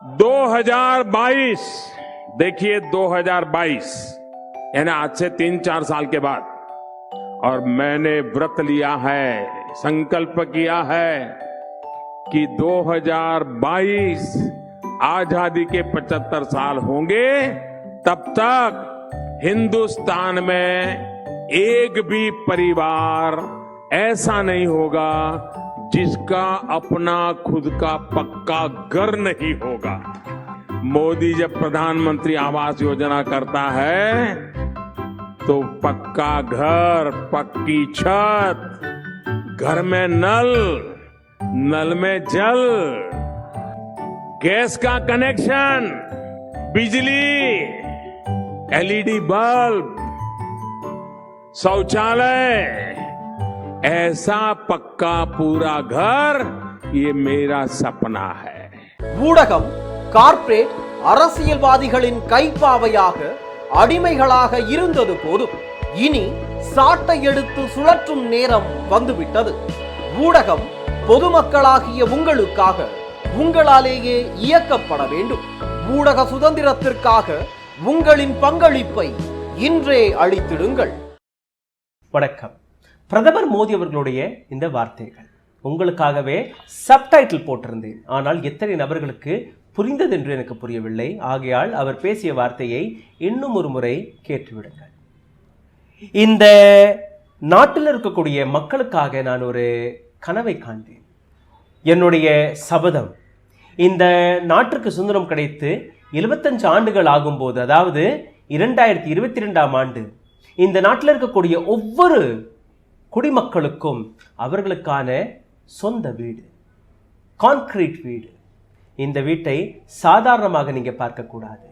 2022 देखिए 2022 यानी आज से 3-4 साल के बाद, और मैंने व्रत लिया है, संकल्प किया है कि 2022 आजादी के 75 साल होंगे, तब तक हिंदुस्तान में एक भी परिवार ऐसा नहीं होगा जिसका अपना खुद का पक्का घर नहीं होगा। मोदी जब प्रधानमंत्री आवास योजना करता है तो पक्का घर, पक्की छत, घर में नल, नल में जल, गैस का कनेक्शन, बिजली, एलईडी बल्ब, शौचालय, ऐसा पक्का पूरा घर, ये मेरा सपना है। ஊடகம் கார்ப்பரேட் அரசியல்வாதிகளின் கைப்பாவையாக அடிமைகளாக இருந்தது போதும், இனி சாட்டை எடுத்து சுழற்றும் நேரம் வந்துவிட்டது. ஊடகம் பொதுமக்களாகிய உங்களுக்காக, உங்களாலேயே இயக்கப்பட வேண்டும். ஊடக சுதந்திரத்திற்காக உங்களின் பங்களிப்பை இன்றே அளித்திடுங்கள். வணக்கம். பிரதமர் மோடி அவர்களுடைய இந்த வார்த்தைகள் உங்களுக்காகவே சப்டைட்டில் போட்டிருந்தேன். ஆனால் எத்தனை நபர்களுக்கு புரிந்தது என்று எனக்கு புரியவில்லை. ஆகையால் அவர் பேசிய வார்த்தையை இன்னும் ஒரு முறை கேட்டுவிடுங்கள். இந்த நாட்டில் இருக்கக்கூடிய மக்களுக்காக நான் ஒரு கனவை காண்பேன். என்னுடைய சபதம், இந்த நாட்டிற்கு சுதந்திரம் கிடைத்து 75 ஆண்டுகள் ஆகும்போது, அதாவது 2022ஆம் ஆண்டு, இந்த நாட்டில் இருக்கக்கூடிய ஒவ்வொரு குடிமக்களுக்கும் அவர்களுக்கான சொந்த வீடு, கான்கிரீட் வீடு. இந்த வீட்டை சாதாரணமாக நீங்க பார்க்கக்கூடாது.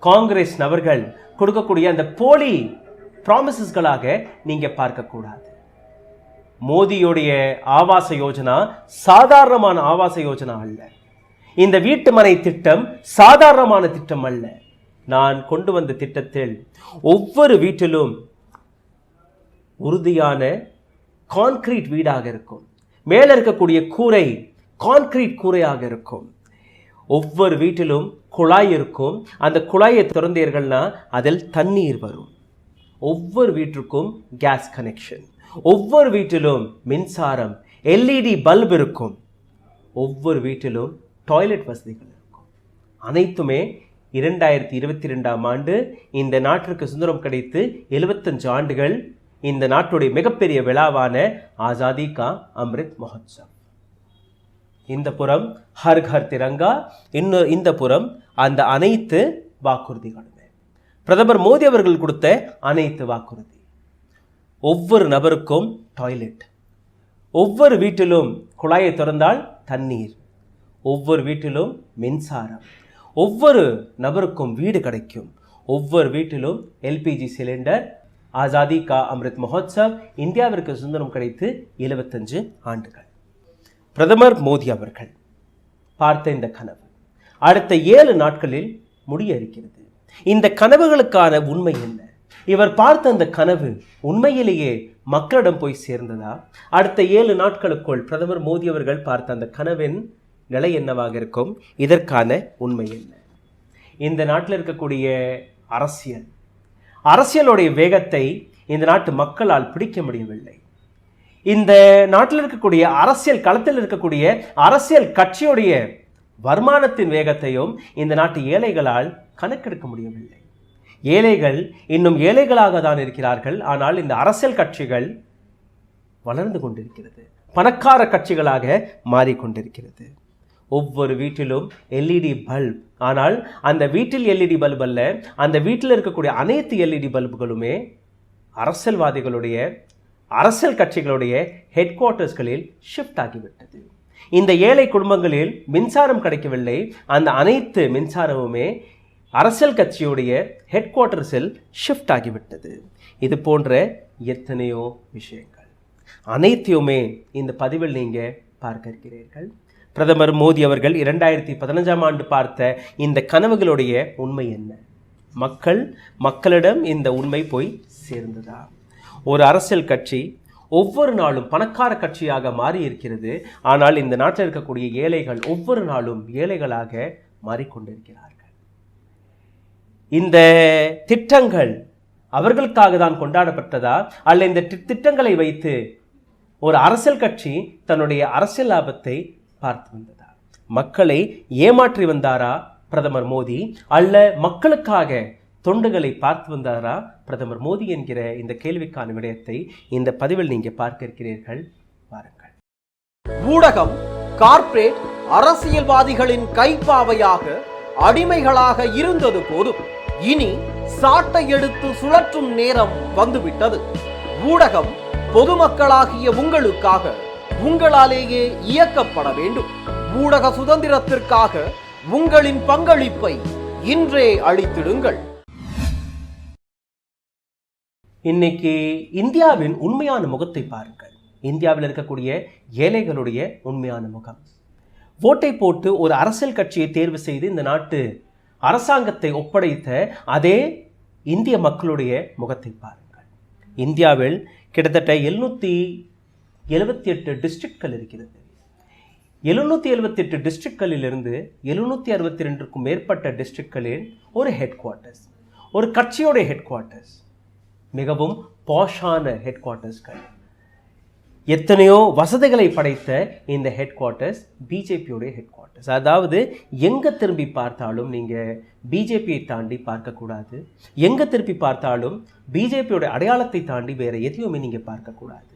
காங்கிரஸ் நபர்கள் கொடுக்கக்கூடிய அந்த போலி ப்ராமிசஸ்களாக நீங்க பார்க்கக்கூடாது. மோடியுடைய ஆவாச யோஜனா சாதாரணமான ஆவாச யோஜனா அல்ல. இந்த வீட்டு மனை திட்டம் சாதாரணமான திட்டம் அல்ல. நான் கொண்டு வந்த திட்டத்தில் ஒவ்வொரு வீட்டிலும் உறுதியான கான்கிரீட் வீடாக இருக்கும். மேலே இருக்கக்கூடிய கூரை கான்கிரீட் கூரையாக இருக்கும். ஒவ்வொரு வீட்டிலும் குழாய் இருக்கும். அந்த குழாயை திறந்தீர்கள்னா அதில் தண்ணீர் வரும். ஒவ்வொரு வீட்டிற்கும் கேஸ் கனெக்ஷன், ஒவ்வொரு வீட்டிலும் மின்சாரம், எல்இடி பல்ப் இருக்கும். ஒவ்வொரு வீட்டிலும் டாய்லெட் வசதிகள் இருக்கும். அனைத்துமே 2022ஆம் ஆண்டு இந்த நாட்டிற்கு சுதந்திரம் கிடைத்து 75 ஆண்டுகள், இந்த நாட்டுடைய மிகப்பெரிய விழாவான ஆசாதி கா அம்ரித் மஹோத்சவ். இந்த புறம் ஹர் ஹர் திரங்கா, இந்த புறம் அந்த அனைத்து வாக்குறுதிகளுமே பிரதமர் மோடி அவர்கள் கொடுத்த அனைத்து வாக்குறுதி. ஒவ்வொரு நபருக்கும் டாய்லெட், ஒவ்வொரு வீட்டிலும் குழாயை திறந்தால் தண்ணீர், ஒவ்வொரு வீட்டிலும் மின்சாரம், ஒவ்வொரு நபருக்கும் வீடு கிடைக்கும், ஒவ்வொரு வீட்டிலும் எல்பிஜி சிலிண்டர். ஆசாதி கா அம்ரித் மஹோத்சவ் இந்தியாவிற்கு சுதந்திரம் கிடைத்து 75 ஆண்டுகள். பிரதமர் மோடி அவர்கள் பார்த்த இந்த கனவு அடுத்த 7 நாட்களில் முடிய இருக்கிறது. இந்த கனவுகளுக்கான உண்மை என்ன? இவர் பார்த்த அந்த கனவு உண்மையிலேயே மக்களிடம் போய் சேர்ந்ததா? அடுத்த 7 நாட்களுக்குள் பிரதமர் மோடி அவர்கள் பார்த்த அந்த கனவின் நிலை என்னவாக இருக்கும்? இதற்கான உண்மை என்ன? இந்த நாட்டில் இருக்கக்கூடிய அரசியலுடைய வேகத்தை இந்த நாட்டு மக்களால் பிடிக்க முடியவில்லை. இந்த நாட்டில் இருக்கக்கூடிய அரசியல் களத்தில் இருக்கக்கூடிய அரசியல் கட்சியுடைய வருமானத்தின் வேகத்தையும் இந்த நாட்டு ஏழைகளால் கணக்கெடுக்க முடியவில்லை. ஏழைகள் இன்னும் ஏழைகளாக தான் இருக்கிறார்கள். ஆனால் இந்த அரசியல் கட்சிகள் வளர்ந்து கொண்டிருக்கிறது, பணக்கார கட்சிகளாக மாறிக்கொண்டிருக்கிறது. ஒவ்வொரு வீட்டிலும் எல்இடி பல்ப். ஆனால் அந்த வீட்டில் எல்இடி பல்ப் அல்ல, அந்த வீட்டில் இருக்கக்கூடிய அனைத்து எல்இடி பல்புகளுமே அரசியல்வாதிகளுடைய, அரசியல் கட்சிகளுடைய ஹெட் குவார்ட்டர்ஸ்களில் ஷிஃப்ட் ஆகிவிட்டது. இந்த ஏழை குடும்பங்களில் மின்சாரம் கிடைக்கவில்லை. அந்த அனைத்து மின்சாரமுமே அரசியல் கட்சியுடைய ஹெட் குவார்ட்டர்ஸில் ஷிஃப்ட் ஆகிவிட்டது. இது போன்ற எத்தனையோ விஷயங்கள் அனைத்தையுமே இந்த பதிவில் நீங்கள் பார்க்க இருக்கிறீர்கள். பிரதமர் மோடி அவர்கள் 2015ஆம் ஆண்டு பார்த்த இந்த கனவுகளுடைய உண்மை என்ன? மக்களிடம் இந்த உண்மை போய் சேர்ந்ததா? ஒரு அரசியல் கட்சி ஒவ்வொரு நாளும் பணக்கார கட்சியாக மாறி இருக்கிறது. ஆனால் இந்த நாட்டில் இருக்கக்கூடிய ஏழைகள் ஒவ்வொரு நாளும் ஏழைகளாக மாறிக்கொண்டிருக்கிறார்கள். இந்த திட்டங்கள் அவர்களுக்காக தான் கொண்டாடப்பட்டதா, அல்ல இந்த திட்டங்களை வைத்து ஒரு அரசியல் கட்சி தன்னுடைய அரசியல் லாபத்தை பார்த்து வந்ததா? மக்களை ஏமாற்றி வந்தாரா பிரதமர் மோடி, அல்ல மக்களுக்காக தொண்டுகளை பார்த்து வந்தாரா பிரதமர் மோடி என்கிற இந்த கேள்விக்கான விடயத்தை இந்த பதிவில் நீங்க பார்க்க இருக்கிறீர்கள். வாருங்கள். ஊடகம் கார்ப்பரேட் அரசியல்வாதிகளின் கைப்பாவையாக அடிமைகளாக இருந்தது போதும், இனி சாட்டை எடுத்து சுழற்றும் நேரம் வந்துவிட்டது. ஊடகம் பொதுமக்களாகிய உங்களுக்காக, உங்களாலேயே இயக்கப்பட வேண்டும். ஊடக சுதந்திரத்திற்காக உங்களின் பங்களிப்பை இன்றே அளித்திடுங்கள். இன்னைக்கு இந்தியாவின் உண்மையான முகத்தை பாருங்கள். இந்தியாவில் இருக்கக்கூடிய ஏழைகளுடைய உண்மையான முகம். ஓட்டை போட்டு ஒரு அரசியல் கட்சியை தேர்வு செய்து இந்த நாட்டு அரசாங்கத்தை ஒப்படைத்த அதே இந்திய மக்களுடைய முகத்தை பாருங்கள். இந்தியாவில் கிட்டத்தட்ட 778 டிஸ்ட்ரிக்ட்கள் இருக்கிறது. 778 டிஸ்ட்ரிக்ட்களிலிருந்து 762க்கும் மேற்பட்ட டிஸ்ட்ரிக்ட்களில் ஒரு ஹெட் குவார்ட்டர்ஸ், ஒரு கட்சியோடைய ஹெட் குவார்ட்டர்ஸ், மிகவும் பாஷான ஹெட் குவார்ட்டர்ஸ்கள். எத்தனையோ வசதிகளை படைத்த இந்த ஹெட் குவார்ட்டர்ஸ் பிஜேபியோடைய ஹெட் குவார்ட்டர்ஸ். அதாவது எங்கே திரும்பி பார்த்தாலும் நீங்கள் பிஜேபியை தாண்டி பார்க்கக்கூடாது. எங்கே திரும்பி பார்த்தாலும் பிஜேபியோட அடையாளத்தை தாண்டி வேறு எதையுமே நீங்கள் பார்க்கக்கூடாது.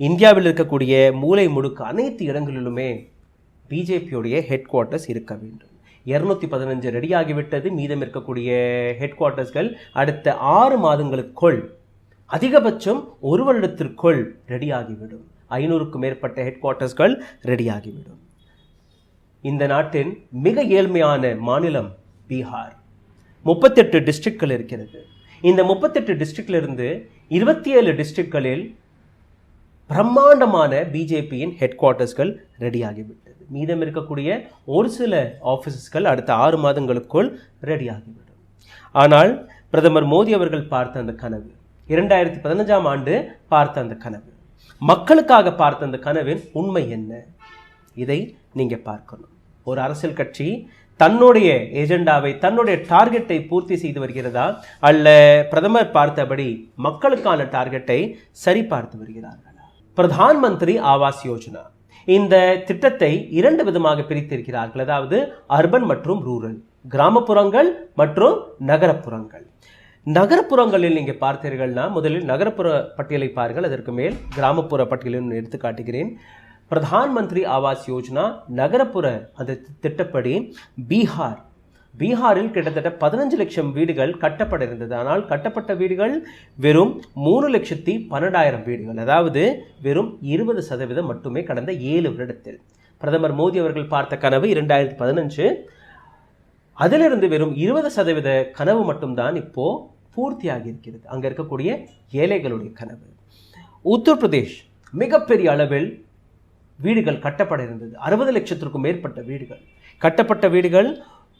இந்தியாவில் இருக்கக்கூடிய மூலை முடுக்கு அனைத்து இடங்களிலுமே பிஜேபியோடைய ஹெட் குவார்ட்டர்ஸ் இருக்க வேண்டும். 215 ரெடியாகிவிட்டது. மீதம் இருக்கக்கூடிய ஹெட் குவார்ட்டர்ஸ்கள் அடுத்த 6 மாதங்களுக்குள், அதிகபட்சம் 1 வருடத்திற்குள் ரெடியாகிவிடும். 500க்கும் மேற்பட்ட ஹெட் குவார்ட்டர்ஸ்கள் ரெடியாகிவிடும். இந்த நாட்டின் மிக ஏழ்மையான மாநிலம் பீகார். 38 டிஸ்ட்ரிக்ட்கள் இருக்கிறது. இந்த 38 டிஸ்ட்ரிக்டிலிருந்து 27 டிஸ்ட்ரிக்ட்களில் பிரம்மாண்டமான பிஜேபியின் ஹெட் குவார்ட்டர்ஸ்கள் ரெடியாகிவிட்டது. மீதம் இருக்கக்கூடிய ஒரு சில ஆஃபீஸஸ்கள் அடுத்த 6 மாதங்களுக்குள் ரெடியாகிவிடும். ஆனால் பிரதமர் மோடி அவர்கள் பார்த்த அந்த கனவு, 2015ஆம் ஆண்டு பார்த்த அந்த கனவு, மக்களுக்காக பார்த்த அந்த கனவின் உண்மை என்ன? இதை நீங்க பார்க்கணும். ஒரு அரசியல் கட்சி தன்னுடைய ஏஜெண்டாவை, தன்னுடைய டார்கெட்டை பூர்த்தி செய்து வருகிறதா, அல்ல பிரதமர் பார்த்தபடி மக்களுக்கான டார்கெட்டை சரி பார்த்து வருகிறார்களா? பிரதான் மந்திரி ஆவாஸ் யோஜனா இந்த திட்டத்தை 2 விதமாக பிரித்திருக்கிறார்கள். அதாவது அர்பன் மற்றும் ரூரல், கிராமப்புறங்கள் மற்றும் நகரப்புறங்கள். நகரப்புறங்களில் நீங்கள் பார்த்தீர்கள்னா முதலில் நகரப்புற பட்டியலை பாருங்கள், அதற்கு மேல் கிராமப்புற பட்டியலை எடுத்து காட்டுகிறேன். பிரதான் மந்திரி ஆவாஸ் யோஜனா நகரப்புற அந்த திட்டப்படி பீகாரில் கிட்டத்தட்ட 15 லட்சம் வீடுகள் கட்டப்பட இருந்தது. ஆனால் கட்டப்பட்ட வீடுகள் வெறும் 3,12,000 வீடுகள், அதாவது வெறும் 20% மட்டுமே கடந்த 7 வருடத்தில். பிரதமர் மோடி அவர்கள் பார்த்த கனவு 2015, அதிலிருந்து வெறும் 20% கனவு மட்டும்தான் இப்போ பூர்த்தியாகி இருக்கிறது. அங்கே இருக்கக்கூடிய ஏழைகளுடைய கனவு. உத்தரப்பிரதேஷ் மிகப்பெரிய அளவில் வீடுகள் கட்டப்பட இருந்தது. 60 லட்சத்திற்கும் மேற்பட்ட வீடுகள் கட்டப்பட்ட வீடுகள்.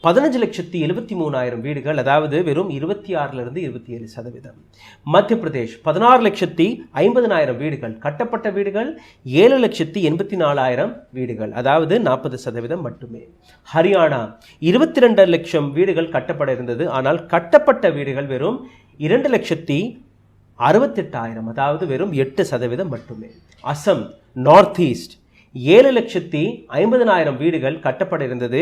15,73,000 வீடுகள், அதாவது வெறும் 26லிருந்து 27%. மத்திய பிரதேஷ் 16,50,000 வீடுகள் கட்டப்பட்ட வீடுகள். 7,84,000 வீடுகள், அதாவது 40% மட்டுமே. ஹரியானா 22 லட்சம் வீடுகள் கட்டப்பட இருந்தது. ஆனால் கட்டப்பட்ட வீடுகள் வெறும் 2,68,000, அதாவது வெறும் 8% மட்டுமே. அசம் நார்த் ஈஸ்ட் 7,50,000 வீடுகள் கட்டப்பட இருந்தது.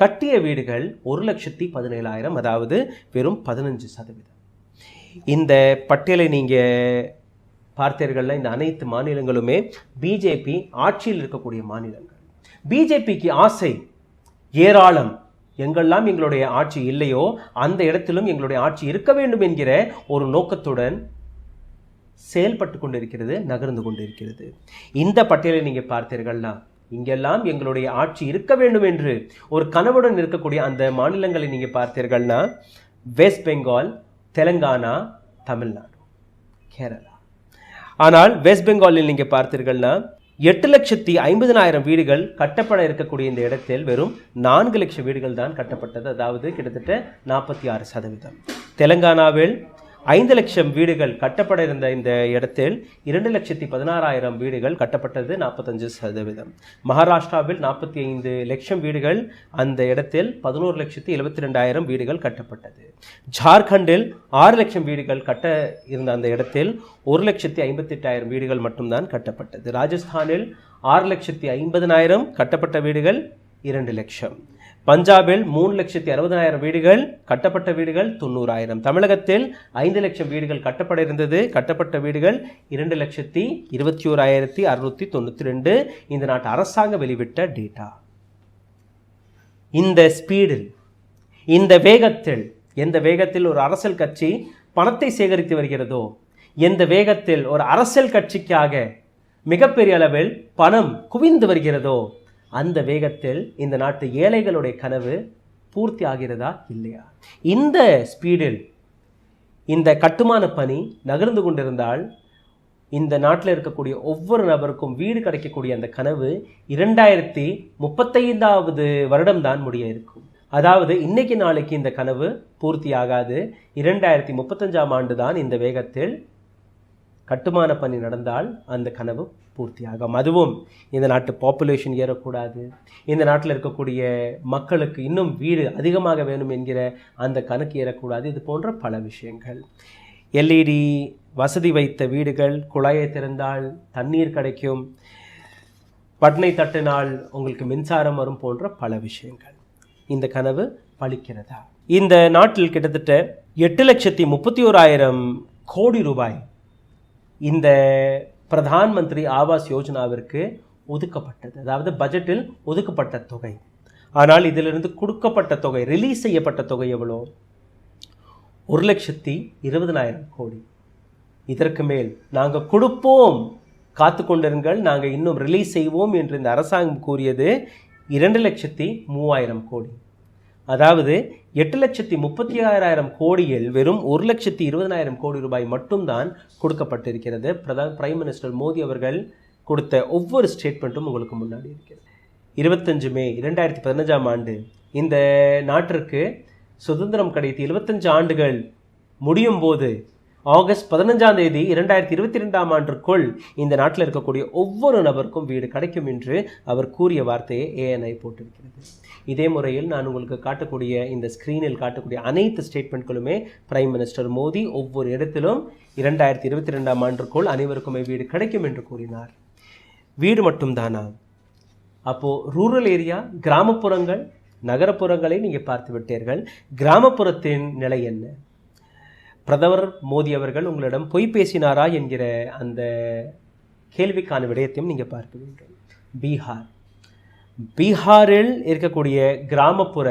கட்டிய வீடுகள் 1,17,000, அதாவது வெறும் 15%. இந்த பட்டியலை நீங்க பார்த்தீர்கள்னா இந்த அனைத்து மாநிலங்களுமே பிஜேபி ஆட்சியில் இருக்கக்கூடிய மாநிலங்கள். பிஜேபிக்கு ஆசை ஏராளம். எங்கெல்லாம் எங்களுடைய ஆட்சி இல்லையோ அந்த இடத்திலும் எங்களுடைய ஆட்சி இருக்க வேண்டும் என்கிற ஒரு நோக்கத்துடன் செயல்பட்டு கொண்டிருக்கிறது, நகர்ந்து கொண்டிருக்கிறது. இந்த பட்டியலை நீங்க பார்த்தீர்கள்னா இங்கெல்லாம் எங்களுடைய ஆட்சி இருக்க வேண்டும் என்று ஒரு கனவுடன் இருக்கக்கூடிய அந்த மாநிலங்களை நீங்க பார்த்தீர்கள்னா வெஸ்ட் பெங்கால், தெலுங்கானா, தமிழ்நாடு, கேரளா. ஆனால் வெஸ்ட் பெங்காலில் நீங்க பார்த்தீர்கள்னா 8,50,000 வீடுகள் கட்டப்பட இருக்கக்கூடிய இந்த இடத்தில் வெறும் 4 லட்சம் வீடுகள் தான் கட்டப்பட்டது, அதாவது கிட்டத்தட்ட 46%. தெலுங்கானாவில் 5 லட்சம் வீடுகள் கட்டப்பட இருந்த இந்த இடத்தில் 2,16,000 வீடுகள் கட்டப்பட்டது, 45%. மகாராஷ்டிராவில் 45 லட்சம் வீடுகள், அந்த இடத்தில் 11,72,000 வீடுகள் கட்டப்பட்டது. ஜார்க்கண்டில் 6 லட்சம் வீடுகள் கட்ட இருந்த அந்த இடத்தில் 1,58,000 வீடுகள் மட்டும்தான் கட்டப்பட்டது. ராஜஸ்தானில் 6,50,000 கட்டப்பட்ட வீடுகள் 2 லட்சம். பஞ்சாபில் 3,60,000 வீடுகள், கட்டப்பட்ட வீடுகள் 90,000. தமிழகத்தில் 5 லட்சம் வீடுகள் கட்டப்பட இருந்தது, கட்டப்பட்ட வீடுகள் 2,21,692. இந்த நாட்டு அரசாங்கம் வெளிவிட்ட டேட்டா. இந்த ஸ்பீடில், இந்த வேகத்தில், எந்த வேகத்தில் ஒரு அரசியல் கட்சி பணத்தை சேகரித்து வருகிறதோ, எந்த வேகத்தில் ஒரு அரசியல் கட்சிக்காக மிகப்பெரிய அளவில் பணம் குவிந்து வருகிறதோ, அந்த வேகத்தில் இந்த நாட்டு ஏழைகளுடைய கனவு பூர்த்தி ஆகிறதா இல்லையா? இந்த ஸ்பீடில் இந்த கட்டுமான பணி நகர்ந்து கொண்டிருந்தால் இந்த நாட்டில் இருக்கக்கூடிய ஒவ்வொரு நபருக்கும் வீடு கிடைக்கக்கூடிய அந்த கனவு 2035வது வருடம்தான் முடிய இருக்கும். அதாவது இன்னைக்கு நாளைக்கு இந்த கனவு பூர்த்தி ஆகாது. 2035ஆம் ஆண்டு தான் இந்த வேகத்தில் கட்டுமான பணி நடந்தால் அந்த கனவு பூர்த்தியாகும். அதுவும் இந்த நாட்டு பாப்புலேஷன் ஏறக்கூடாது, இந்த நாட்டில் இருக்கக்கூடிய மக்களுக்கு இன்னும் வீடு அதிகமாக வேணும் என்கிற அந்த கணக்கு ஏறக்கூடாது. இது போன்ற பல விஷயங்கள். எல்இடி வசதி வைத்த வீடுகள், குழாயை திறந்தால் தண்ணீர் கிடைக்கும், பட்னை தட்டினால் உங்களுக்கு மின்சாரம் வரும் போன்ற பல விஷயங்கள். இந்த கனவு பலிக்கிறதா? இந்த நாட்டில் கிட்டத்தட்ட 8,31,000 கோடி ரூபாய் இந்த பிரதான் மந்திரி ஆவாஸ் யோஜனாவிற்கு ஒதுக்கப்பட்டது. அதாவது பட்ஜெட்டில் ஒதுக்கப்பட்ட தொகை. ஆனால் இதிலிருந்து கொடுக்கப்பட்ட தொகை, ரிலீஸ் செய்யப்பட்ட தொகை எவ்வளோ? 1,20,000 கோடி. இதற்கு மேல் நாங்கள் கொடுப்போம், காத்து கொண்டிருங்கள், நாங்கள் இன்னும் ரிலீஸ் செய்வோம் என்று இந்த அரசாங்கம் கூறியது 2,03,000 கோடி. அதாவது 8,36,000 கோடியில் வெறும் 1,20,000 கோடி ரூபாய் மட்டும்தான் கொடுக்கப்பட்டிருக்கிறது. பிரைம் மினிஸ்டர் மோடி அவர்கள் கொடுத்த ஒவ்வொரு ஸ்டேட்மெண்ட்டும் உங்களுக்கு முன்னாடி இருக்கிறது. 25 மே 2015ஆம் ஆண்டு இந்த நாட்டிற்கு சுதந்திரம் கிடைத்து 25 ஆண்டுகள் முடியும் போது ஆகஸ்ட் 15ஆம் தேதி 2022ஆம் ஆண்டுக்குள் இந்த நாட்டில் இருக்கக்கூடிய ஒவ்வொரு நபருக்கும் வீடு கிடைக்கும் என்று அவர் கூறிய வார்த்தையை ANI போட்டிருக்கிறது. இதே முறையில் நான் உங்களுக்கு காட்டக்கூடிய இந்த ஸ்க்ரீனில் காட்டக்கூடிய அனைத்து ஸ்டேட்மெண்ட்களுமே பிரைம் மினிஸ்டர் மோடி ஒவ்வொரு இடத்திலும் 2022ஆம் ஆண்டுக்குள் அனைவருக்குமே வீடு கிடைக்கும் என்று கூறினார். வீடு மட்டும்தானா? அப்போது ரூரல் ஏரியா, கிராமப்புறங்கள், நகரப்புறங்களை நீங்கள் பார்த்து விட்டீர்கள். கிராமப்புறத்தின் நிலை என்ன? பிரதமர் மோடி அவர்கள் உங்களிடம் பொய் பேசினாரா என்கிற அந்த கேள்விக்கான விடயத்தையும் நீங்கள் பார்க்க வேண்டும். பீகாரில் இருக்கக்கூடிய கிராமப்புற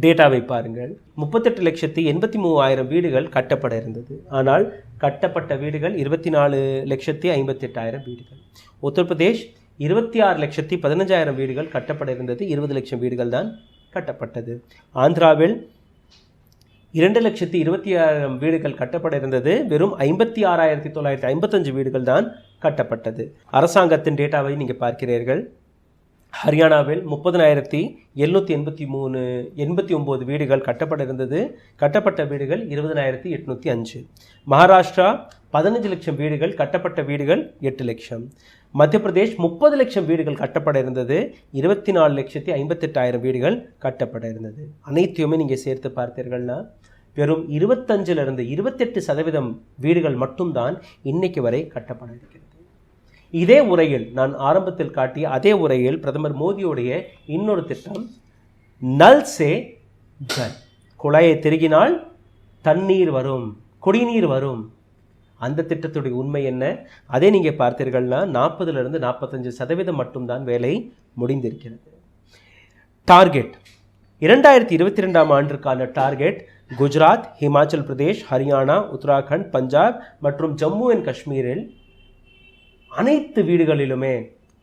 டேட்டாவை பாருங்கள். 38,83,000 வீடுகள் கட்டப்பட இருந்தது. ஆனால் கட்டப்பட்ட வீடுகள் 24,58,000 வீடுகள். உத்தரப்பிரதேஷ் 26,15,000 வீடுகள் கட்டப்பட இருந்தது. 20 லட்சம் வீடுகள் தான் கட்டப்பட்டது. ஆந்திராவில் 2,20,000 வீடுகள் கட்டப்பட இருந்தது. வெறும் 56,955 வீடுகள் தான் கட்டப்பட்டது. அரசாங்கத்தின் டேட்டாவை நீங்கள் பார்க்கிறீர்கள். ஹரியானாவில் 30,789 வீடுகள் கட்டப்பட இருந்தது. கட்டப்பட்ட வீடுகள் 20,805. மகாராஷ்டிரா 15 லட்சம் வீடுகள், கட்டப்பட்ட வீடுகள் 8 லட்சம். மத்திய பிரதேஷ் 30 லட்சம் வீடுகள் கட்டப்பட இருந்தது. 24,58,000 வீடுகள் கட்டப்பட இருந்தது. அனைத்தையுமே நீங்கள் சேர்த்து பார்த்தீர்கள்னா வெறும் 25லிருந்து 28% வீடுகள் மட்டும்தான் இன்னைக்கு வரை கட்டப்பட இருக்கிறது. இதே உரையில் நான் ஆரம்பத்தில் காட்டிய அதே உரையில் பிரதமர் மோடியுடைய இன்னொரு திட்டம் நல் சே ஜல், குழாயை திருகினால் தண்ணீர் வரும், குடிநீர் வரும். அந்த திட்டத்துடைய உண்மை என்ன? அதே நீங்கள் பார்த்தீர்கள்னா 40லிருந்து 45% மட்டும்தான் வேலை முடிந்திருக்கிறது. டார்கெட் 2022ஆம் ஆண்டிற்கான டார்கெட் குஜராத், ஹிமாச்சல் பிரதேஷ், ஹரியானா, உத்தராகண்ட், பஞ்சாப் மற்றும் ஜம்மு அண்ட் காஷ்மீரில் அனைத்து வீடுகளிலுமே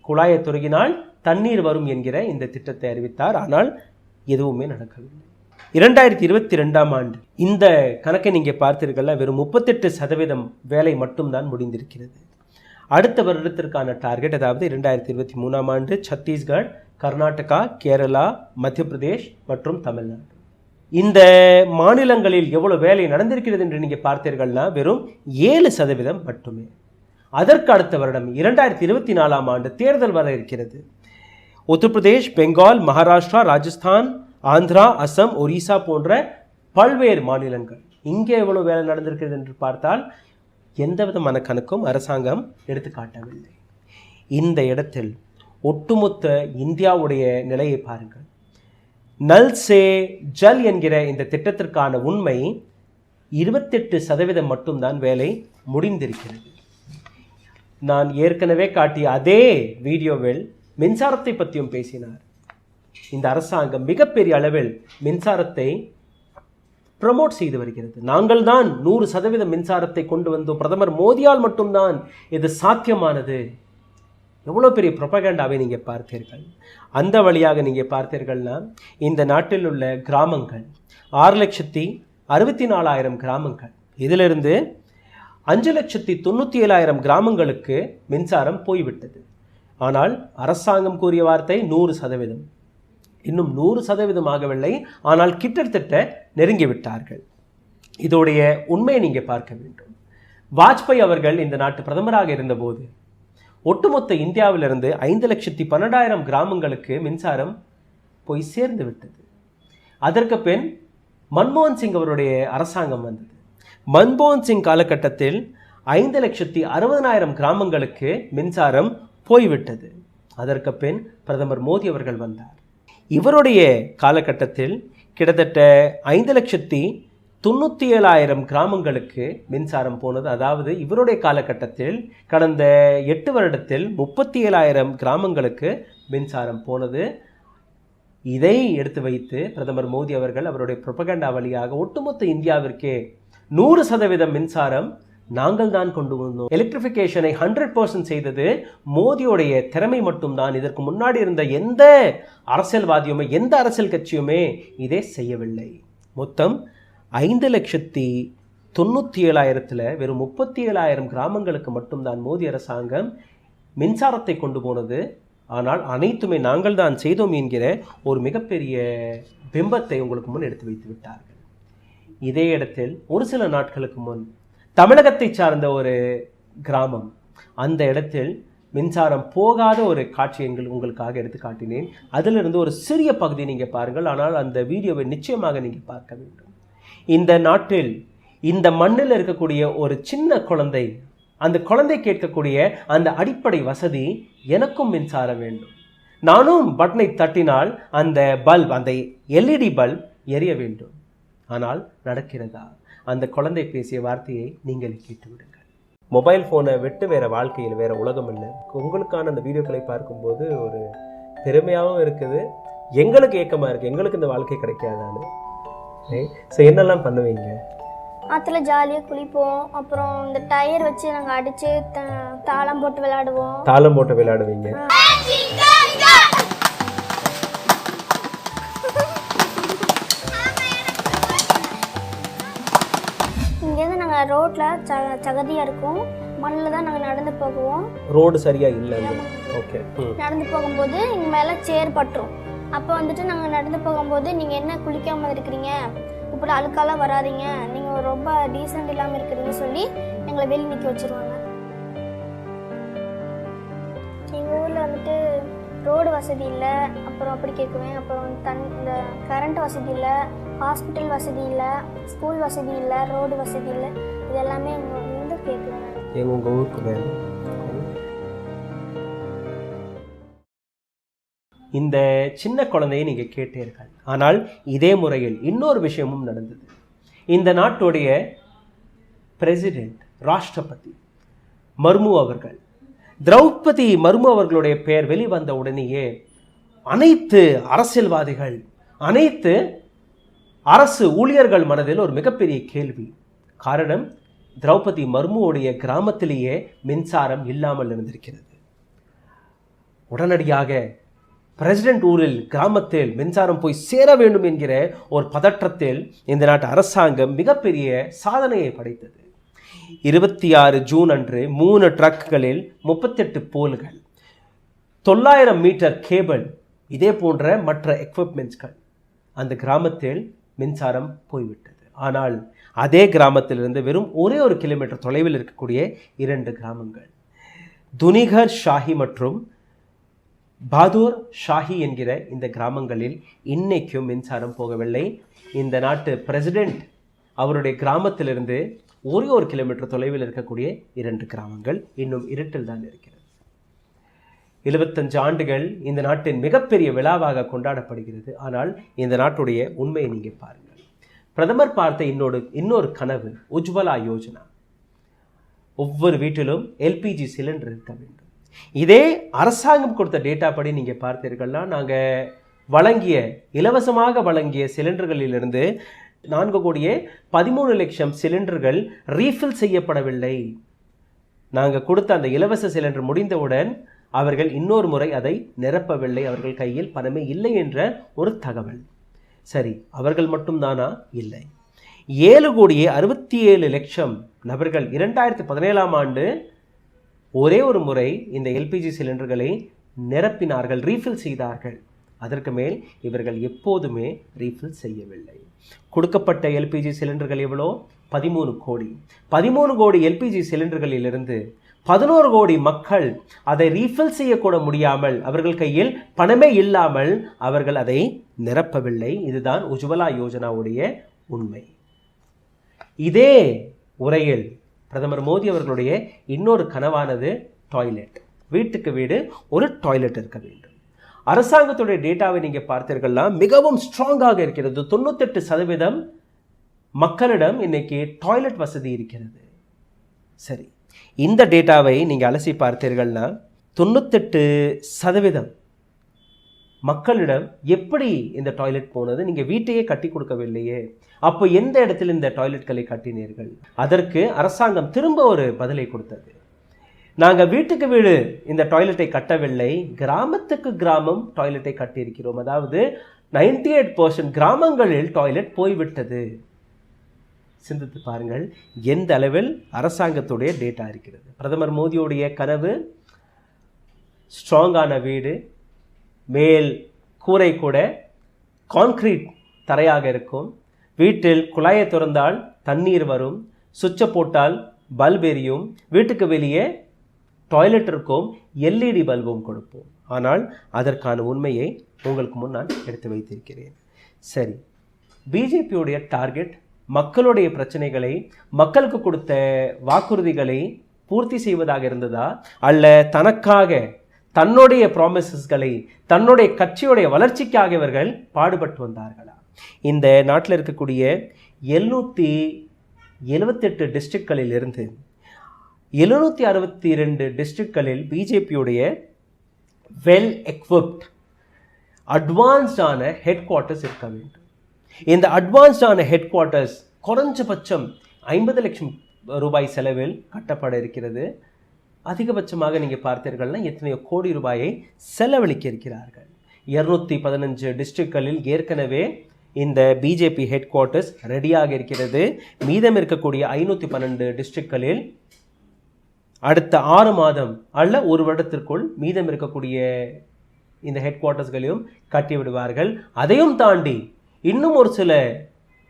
குழாயை துருகினால் தண்ணீர் வரும் என்கிற இந்த திட்டத்தை அறிவித்தார். ஆனால் எதுவுமே நடக்கவில்லை. 2022ஆம் ஆண்டு இந்த கணக்கை நீங்கள் பார்த்தீர்கள்னா வெறும் 38% வேலை மட்டும்தான் முடிந்திருக்கிறது. அடுத்த வருடத்திற்கான டார்கெட், அதாவது 2023ஆம் ஆண்டு சத்தீஸ்கர், கர்நாடகா, கேரளா, மத்திய பிரதேஷ் மற்றும் தமிழ்நாடு இந்த மாநிலங்களில் எவ்வளவு வேலை நடந்திருக்கிறது என்று நீங்கள் பார்த்தீர்கள்னா வெறும் 7% மட்டுமே. அதற்கு அடுத்த வருடம் 2024 ஆண்டு தேர்தல் வர இருக்கிறது. உத்தரப்பிரதேஷ், பெங்கால், மகாராஷ்டிரா, ராஜஸ்தான், ஆந்திரா, அசம், ஒரிசா போன்ற பல்வேறு மாநிலங்கள் இங்கே எவ்வளவு வேலை நடந்திருக்கிறது என்று பார்த்தால் எந்த விதமான கணக்கும் அரசாங்கம் எடுத்து காட்டவில்லை. இந்த இடத்தில் ஒட்டுமொத்த இந்தியாவுடைய நிலையை பாருங்கள். நல் சே ஜல் என்கிற இந்த திட்டத்திற்கான உண்மை 28% மட்டும்தான் வேலை முடிந்திருக்கிறது. நான் ஏற்கனவே காட்டிய அதே வீடியோவில் மின்சாரத்தை பற்றியும் பேசினார். இந்த அரசாங்கம் மிகப்பெரிய அளவில் மின்சாரத்தை ப்ரமோட் செய்து வருகிறது. நாங்கள் தான் 100% மின்சாரத்தை கொண்டு வந்தோம், பிரதமர் மோடியால் மட்டும்தான் இது சாத்தியமானது. எவ்வளோ பெரிய ப்ரொபகண்டாவை நீங்கள் பார்த்தீர்கள். அந்த வழியாக நீங்கள் பார்த்தீர்கள்னா இந்த நாட்டில் உள்ள கிராமங்கள் 6,64,000 கிராமங்கள், இதிலிருந்து 5,97,000 கிராமங்களுக்கு மின்சாரம் போய்விட்டது. ஆனால் அரசாங்கம் கூறிய வார்த்தை 100%. இன்னும் 100% ஆகவில்லை, ஆனால் கிட்டத்தட்ட நெருங்கிவிட்டார்கள். இதோடைய உண்மையை நீங்கள் பார்க்க வேண்டும். வாஜ்பாய் அவர்கள் இந்த நாட்டு பிரதமராக இருந்தபோது ஒட்டுமொத்த இந்தியாவிலிருந்து 5,12,000 கிராமங்களுக்கு மின்சாரம் போய் சேர்ந்து விட்டது. அதற்கு பின் மன்மோகன் சிங் அவருடைய அரசாங்கம் வந்தது. மன்மோகன் சிங் காலகட்டத்தில் 5,60,000 கிராமங்களுக்கு மின்சாரம் போய்விட்டது. அதற்கு பின் பிரதமர் மோடி அவர்கள் வந்தார். இவருடைய காலகட்டத்தில் கிட்டத்தட்ட 5,97,000 கிராமங்களுக்கு மின்சாரம் போனது. அதாவது இவருடைய காலகட்டத்தில் கடந்த 8 வருடத்தில் 37,000 கிராமங்களுக்கு மின்சாரம் போனது. இதை எடுத்து வைத்து பிரதமர் மோடி அவர்கள் அவருடைய புரொபகண்டா வழியாக ஒட்டுமொத்த இந்தியாவிற்கே 100% மின்சாரம் நாங்கள் தான் கொண்டு வந்தோம், எலக்ட்ரிஃபிகேஷனை 100% செய்தது மோடியோடைய திறமை மட்டும்தான். இதற்கு முன்னாடி இருந்த எந்த அரசியல்வாதியுமே எந்த அரசியல் கட்சியுமே இதை செய்யவில்லை. மொத்தம் 5,97,000 வெறும் 37,000 கிராமங்களுக்கு மட்டும்தான் மோடி அரசாங்கம் மின்சாரத்தை கொண்டு போனது. ஆனால் அனைத்துமே நாங்கள் தான் செய்தோம் என்கிற ஒரு மிகப்பெரிய பிம்பத்தை உங்களுக்கு முன் எடுத்து வைத்து விட்டார்கள். இதே இடத்தில் ஒரு சில நாட்களுக்கு முன் தமிழகத்தை சார்ந்த ஒரு கிராமம், அந்த இடத்தில் மின்சாரம் போகாத ஒரு காட்சி உங்களுக்காக எடுத்து காட்டினேன். அதிலிருந்து ஒரு சிறிய பகுதி நீங்கள் பாருங்கள். ஆனால் அந்த வீடியோவை நிச்சயமாக நீங்கள் பார்க்க வேண்டும். இந்த நாட்டில் இந்த மண்ணில் இருக்கக்கூடிய ஒரு சின்ன குழந்தை, அந்த குழந்தை கேட்கக்கூடிய அந்த அடிப்படை வசதி, எனக்கும் மின்சாரம் வேண்டும், நானும் பட்டனை தட்டினால் அந்த பல்ப், அந்த எல்இடி பல்ப் எரிய வேண்டும். ஆனால் நடக்கிறதா? அந்த குழந்தை பேசிய வார்த்தையை நீங்கள் கேட்டு விடுங்கள். மொபைல் ஃபோனை விட்டு வேறு வாழ்க்கையில் வேறு உலகம் இல்லை. உங்களுக்கான அந்த வீடியோக்களை பார்க்கும்போது ஒரு பெருமையாகவும் இருக்குது, எங்களுக்கு ஏக்கமாக இருக்குது, எங்களுக்கு இந்த வாழ்க்கை கிடைக்காதான்னு. ஸோ என்னெல்லாம் பண்ணுவீங்க? ஆற்றுல ஜாலியாக குளிப்போம். அப்புறம் இந்த டயர் வச்சு நாங்கள் அடித்து தாளம் போட்டு விளையாடுவோம். தாளம் போட்டு விளையாடுவீங்க. இங்கேருந்து நாங்கள் ரோட்டில் சகதியாக இருக்கும், மண்ணில் தான் நாங்கள் நடந்து போகுவோம். ரோடு சரியா இல்லை. ஓகே. நடந்து போகும்போது இங்கே மேலே சேர் பட்டுரும். அப்போ வந்துட்டு நாங்கள் நடந்து போகும்போது நீங்கள் என்ன குளிக்காமல் இருக்கிறீங்க, இப்படி அழுக்காலாம் வராதிங்க, நீங்கள் ரொம்ப டீசெண்ட் இல்லாமல் இருக்கிறீங்க சொல்லி எங்களை வெளியே நிற்க வச்சுருவாங்க. எங்கள் ஊரில் வந்துட்டு ரோடு வசதி இல்லை, அப்புறம் அப்படி கேட்குவேன். அப்புறம் இந்த கரண்ட் வசதி இல்லை, ஹாஸ்பிட்டல் வசதி இல்லை, ஸ்கூல் வசதி இல்லை, ரோடு வசதி இல்லை. இது எல்லாமே எங்கள் வந்து கேட்குவேன். உங்கள் ஊருக்கு வேணும். இந்த சின்ன குழந்தையை நீங்கள் கேட்டீர்கள். ஆனால் இதே முறையில் இன்னொரு விஷயமும் நடந்தது. இந்த நாட்டுடைய பிரசிடென்ட், ராஷ்டிரபதி மர்மு அவர்கள், திரௌபதி மர்மு அவர்களுடைய பெயர் வெளிவந்த உடனேயே அனைத்து அரசியல்வாதிகள், அனைத்து அரசு ஊழியர்கள் மனதில் ஒரு மிகப்பெரிய கேள்வி. காரணம், திரௌபதி மர்முவுடைய கிராமத்திலேயே மின்சாரம் இல்லாமல் இருந்திருக்கிறது. உடனடியாக பிரசிடென்ட் ஊரில் கிராமத்தில் மின்சாரம் போய் சேர வேண்டும் என்கிற ஒரு பதற்றத்தில் இந்த நாட்டு அரசாங்கம் மிகப்பெரிய சாதனையை படைத்தது. 26 ஜூன் அன்று 3 ட்ரக்குகளில் 38 போல்கள், 900 மீட்டர் கேபிள், இதே போன்ற மற்ற எக்யூப்மெண்ட்ஸ்கள் அந்த கிராமத்தில் மின்சாரம் போய்விட்டது. ஆனால் அதே கிராமத்திலிருந்து வெறும் ஒரே ஒரு கிலோமீட்டர் தொலைவில் இருக்கக்கூடிய 2 கிராமங்கள், துனிகர் ஷாஹி மற்றும் பாதூர் ஷாஹி என்கிற இந்த கிராமங்களில் இன்னைக்கும் மின்சாரம் போகவில்லை. இந்த நாட்டு பிரசிடென்ட் அவருடைய கிராமத்திலிருந்து ஒரே ஒரு கிலோமீட்டர் தொலைவில் இருக்கக்கூடிய 2 கிராமங்கள் இன்னும் இருட்டில் தான் இருக்கிறது. 75 ஆண்டுகள் இந்த நாட்டின் மிகப்பெரிய விழாவாக கொண்டாடப்படுகிறது. ஆனால் இந்த நாட்டுடைய உண்மையை நீங்க பாருங்கள். பிரதமர் பார்த்த இன்னொரு கனவு உஜ்வலா யோஜனா. ஒவ்வொரு வீட்டிலும் எல்பிஜி சிலிண்டர் இருக்க வேண்டும். இதே அரசாங்கம் கொடுத்த டேட்டா படி நீங்க பார்த்தீர்கள்னா, நாங்க இலவசமாக வழங்கிய சிலிண்டர்களிலிருந்து 4,13,00,000 சிலிண்டர்கள் ரீஃபில் செய்யப்படவில்லை. நாங்கள் கொடுத்த அந்த இலவச சிலிண்டர் முடிந்தவுடன் அவர்கள் இன்னொரு முறை அதை நிரப்பவில்லை. அவர்கள் கையில் பணமே இல்லை என்ற ஒரு தகவல். சரி, அவர்கள் மட்டும்தானா? இல்லை. 7,67,00,000 நபர்கள் 2017ஆம் ஆண்டு ஒரே ஒரு முறை இந்த எல்பிஜி சிலிண்டர்களை நிரப்பினார்கள், ரீஃபில் செய்தார்கள். அதற்கு மேல் இவர்கள் எப்போதுமே ரீஃபில் செய்யவில்லை. கொடுக்கப்பட்ட எல்பிஜி சிலிண்டர்கள் எவ்வளோ? 13 கோடி. 13 கோடி எல்பிஜி சிலிண்டர்களிலிருந்து 11 கோடி மக்கள் அதை ரீஃபில் செய்யக்கூட முடியாமல், அவர்கள் கையில் பணமே இல்லாமல் அவர்கள் அதை நிரப்பவில்லை. இதுதான் உஜ்வலா யோஜனாவுடைய உண்மை. இதே உரையில் பிரதமர் மோடி அவர்களுடைய இன்னொரு கனவானது டாய்லெட். வீட்டுக்கு வீடு ஒரு டாய்லெட் இருக்க வேண்டும். அரசாங்கத்துடைய டேட்டாவை நீங்க பார்த்தீர்கள்னா மிகவும் ஸ்ட்ராங்காக இருக்கிறது. 98% மக்களிடம் இன்னைக்கு டாய்லெட் வசதி இருக்கிறது. சரி, இந்த டேட்டாவை நீங்க அலசி பார்த்தீர்கள்னா 98% மக்களிடம் எப்படி இந்த டாய்லெட் போனது? நீங்க வீட்டையே கட்டி கொடுக்கவில்லையே, அப்போ எந்த இடத்தில் இந்த டாய்லெட்களை கட்டினீர்கள்? அதற்கு அரசாங்கம் திரும்ப ஒரு பதிலை கொடுத்தது. நாங்க வீட்டுக்கு வீடு இந்த டாய்லெட்டை கட்டவில்லை, கிராமத்துக்கு கிராமம் டாய்லெட்டை கட்டியிருக்கிறோம். அதாவது 98% கிராமங்களில் டாய்லெட் போய்விட்டது. சிந்தித்து பாருங்கள் எந்த அளவில் அரசாங்கத்துடைய டேட்டா இருக்கிறது. பிரதமர் மோடியுடைய கனவு ஸ்ட்ராங்கான வீடு, மேல் கூரை கூட கான்கிரீட் தரையாக இருக்கும், வீட்டில் குழாயை திறந்தால் தண்ணீர் வரும், சுவிட்சை போட்டால் பல்ப் எரியும், வீட்டுக்கு வெளியே டாய்லெட் இருக்கும், எல்இடி பல்பும் கொடுப்போம். ஆனால் அதற்கான உண்மையை உங்களுக்கு முன் நான் எடுத்து வைத்திருக்கிறேன். சரி, பிஜேபியுடைய டார்கெட் மக்களுடைய பிரச்சனைகளை, மக்களுக்கு கொடுத்த வாக்குறுதிகளை பூர்த்தி செய்வதாக இருந்ததா, அல்ல தனக்காக தன்னுடைய ப்ராமிசஸ்களை, தன்னுடைய கட்சியுடைய வளர்ச்சிக்காக இவர்கள் பாடுபட்டு வந்தார்களா? இந்த நாட்டில் இருக்கக்கூடிய 778 டிஸ்ட்ரிக்ட்களில் இருந்து 762 டிஸ்ட்ரிக்ட்களில் பிஜேபியுடைய வெல் எக்விப்ட் அட்வான்ஸ்டான ஹெட் குவார்ட்டர்ஸ் இருக்க வேண்டும். இந்த அட்வான்ஸ்டான ஹெட் குவார்ட்டர்ஸ் குறைஞ்சபட்சம் 50 லட்சம் ரூபாய் செலவில் கட்டப்பட இருக்கிறது. அதிகபட்சமாக நீங்கள் பார்த்தீர்கள்னா எத்தனையோ கோடி ரூபாயை செலவழிக்க இருக்கிறார்கள். 215 டிஸ்ட்ரிக்ட்களில் ஏற்கனவே இந்த பிஜேபி ஹெட் குவார்ட்டர்ஸ் ரெடியாக இருக்கிறது. மீதம் இருக்கக்கூடிய 512 டிஸ்ட்ரிக்ட்களில் அடுத்த 6 மாதம் அல்ல 1 வருடத்திற்குள் மீதம் இருக்கக்கூடிய இந்த ஹெட் குவார்ட்டர்ஸ்களையும் கட்டி விடுவார்கள். அதையும் தாண்டி இன்னும் ஒரு சில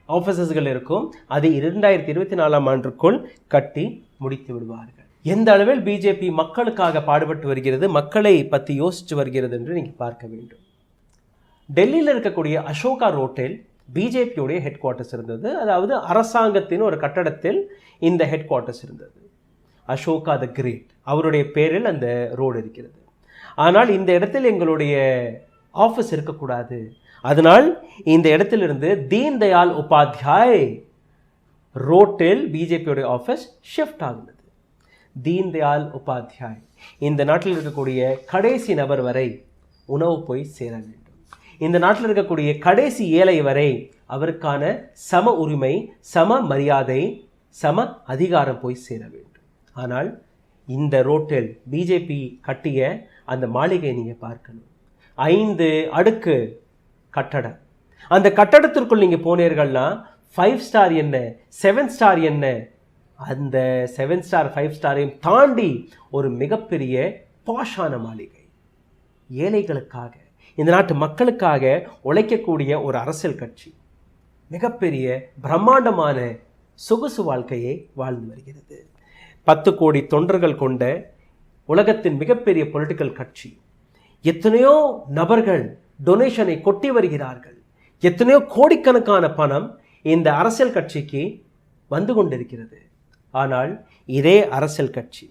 ஆஃபீஸஸ்கள் இருக்கும், அது 2024ஆம் ஆண்டுக்குள் கட்டி முடித்து விடுவார்கள். எந்த அளவில் பிஜேபி மக்களுக்காக பாடுபட்டு வருகிறது, மக்களை பற்றி யோசித்து வருகிறது என்று நீங்கள் பார்க்க வேண்டும். டெல்லியில் இருக்கக்கூடிய அசோகா ரோட்டில் பிஜேபியுடைய ஹெட் குவார்ட்டர்ஸ் இருந்தது. அதாவது அரசாங்கத்தின் ஒரு கட்டடத்தில் இந்த ஹெட் குவார்ட்டர்ஸ் இருந்தது. அசோகா த கிரேட் அவருடைய பேரில் அந்த ரோடு இருக்கிறது. ஆனால் இந்த இடத்தில் எங்களுடைய ஆஃபீஸ் இருக்கக்கூடாது, அதனால் இந்த இடத்திலிருந்து தீன் தயாள் உபாத்யாய் ரோட்டில் பிஜேபியுடைய ஆஃபீஸ் ஷிஃப்ட் ஆகுது. தீன் தயாள் உபாத்யாய் இந்த நாட்டில் இருக்கக்கூடிய கடைசி நபர் வரை உணவு போய் சேர வேண்டும். இந்த நாட்டில் இருக்கக்கூடிய கடைசி ஏழை வரை அவருக்கான சம உரிமை, சம மரியாதை, சம அதிகாரம் போய் சேர வேண்டும். ஆனால் இந்த ரோட்டில் பிஜேபி கட்டிய அந்த மாளிகை நீங்கள் பார்க்கணும். 5 அடுக்கு கட்டடம். அந்த கட்டடத்திற்குள் நீங்கள் போனீர்கள்னா 5 ஸ்டார் என்ன, 7 ஸ்டார் என்ன, அந்த 7 ஸ்டார் 5 ஸ்டாரையும் தாண்டி ஒரு மிகப்பெரிய பாஷான மாளிகை. ஏழைகளுக்காக, இந்த நாட்டு மக்களுக்காக உழைக்கக்கூடிய ஒரு அரசியல் கட்சி. மிகப்பெரிய பிரம்மாண்டமான சொகுசு வாழ்க்கையை வாழ்ந்து வருகிறது. 10 கோடி தொண்டர்கள் கொண்ட உலகத்தின் மிகப்பெரிய பொலிட்டிக்கல் கட்சி. எத்தனையோ நபர்கள் டொனேஷனை கொட்டி வருகிறார்கள். எத்தனையோ கோடிக்கணக்கான பணம் இந்த அரசியல் கட்சிக்கு வந்து கொண்டிருக்கிறது. ஆனால் இதே அரசியல் கட்சி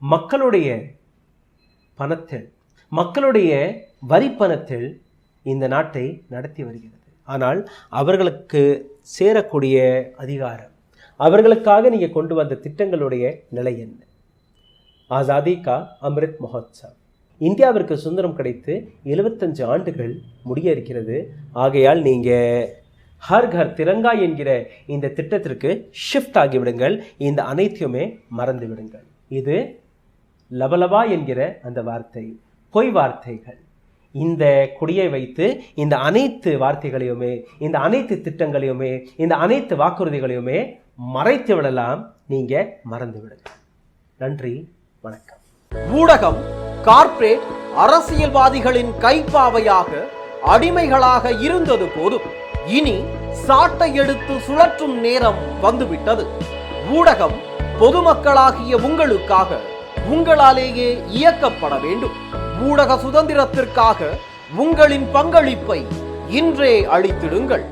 மக்களுடைய பணத்தில், மக்களுடைய வரி பணத்தில் இந்த நாட்டை நடத்தி வருகிறது. ஆனால் அவர்களுக்கு சேரக்கூடிய அதிகாரம், அவர்களுக்காக நீங்க கொண்டு வந்த திட்டங்களுடைய நிலை என்ன? ஆசாதி கா அமிர்த் மஹோத்சவ். இந்தியாவிற்கு சுதந்திரம் கிடைத்து 75 ஆண்டுகள் முடிய இருக்கிறது. ஆகையால் நீங்க ஹர் கர் திரங்கா என்கிற இந்த திட்டத்திற்கு ஷிஃப்ட் ஆகிவிடுங்கள். இந்த அனைத்தையுமே மறந்து விடுங்கள். இது லபலபா என்கிற அந்த வார்த்தை பொய் வார்த்தைகள். இந்த கொடியை வைத்து இந்த அனைத்து வார்த்தைகளையுமே, இந்த அனைத்து திட்டங்களையுமே, இந்த அனைத்து வாக்குறுதிகளையுமே மறைத்து விடலாம். நீங்க மறந்து விடுங்க. நன்றி, வணக்கம். ஊடகம் கார்ப்பரேட் அரசியல்வாதிகளின் கைப்பாவையாக, அடிமைகளாக இருந்தது போதும். இனி சாட்டை எடுத்து சுழற்றும் நேரம் வந்துவிட்டது. ஊடகம் பொதுமக்களாகிய உங்களுக்காக, உங்களாலேயே இயக்கப்பட வேண்டும். ஊடக சுதந்திரத்திற்காக உங்களின் பங்களிப்பை இன்றே அளித்திடுங்கள்.